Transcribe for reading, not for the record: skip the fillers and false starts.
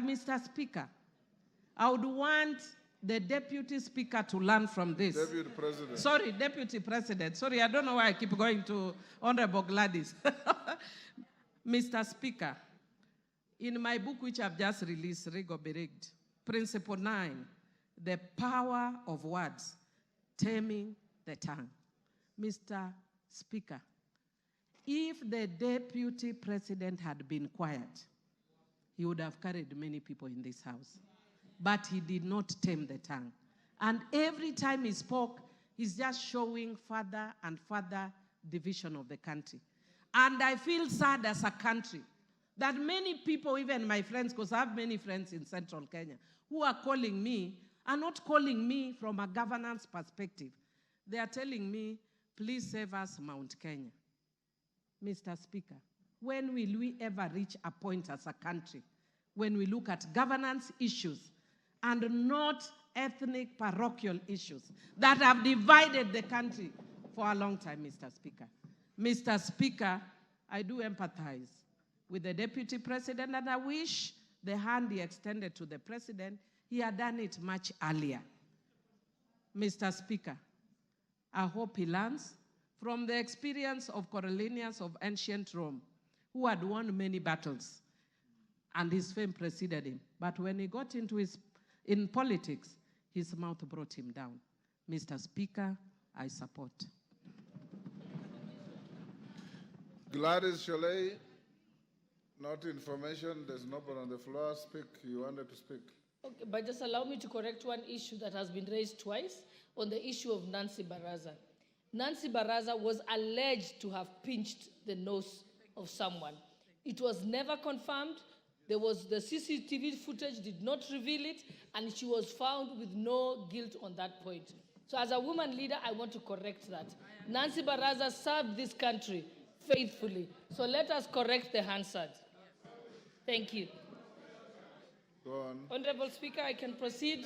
Mr. Speaker, I would want the Deputy Speaker to learn from this. Deputy President. Sorry, Deputy President. Sorry, I don't know why I keep going to Honorable Gladys. Mr. Speaker, in my book, which I've just released, Rig or Be Rigged, Principle 9, the power of words, taming the tongue. Mr. Speaker, if the Deputy President had been quiet, he would have carried many people in this house. But he did not tame the tongue. And every time he spoke, he's just showing further and further division of the country. And I feel sad as a country that many people, even my friends, because I have many friends in Central Kenya, who are calling me, are not calling me from a governance perspective. They are telling me, please save us Mount Kenya. Mr. Speaker, when will we ever reach a point as a country when we look at governance issues and not ethnic parochial issues that have divided the country for a long time, Mr. Speaker? Mr. Speaker, I do empathize with the Deputy President, and I wish the hand he extended to the President, he had done it much earlier. Mr. Speaker, I hope he learns from the experience of Coriolanus of ancient Rome, who had won many battles, and his fame preceded him. But when he got in politics, his mouth brought him down. Mr. Speaker, I support. Gladys Sholay, not information. There's nobody on the floor. Speak. You wanted to speak. Okay, but just allow me to correct one issue that has been raised twice on the issue of Nancy Baraza. Nancy Baraza was alleged to have pinched the nose of someone. It was never confirmed. The CCTV footage did not reveal it, and she was found with no guilt on that point. So as a woman leader, I want to correct that. Nancy Baraza served this country faithfully. So let us correct the Hansard. Thank you. Go on. Honorable Speaker, I can proceed.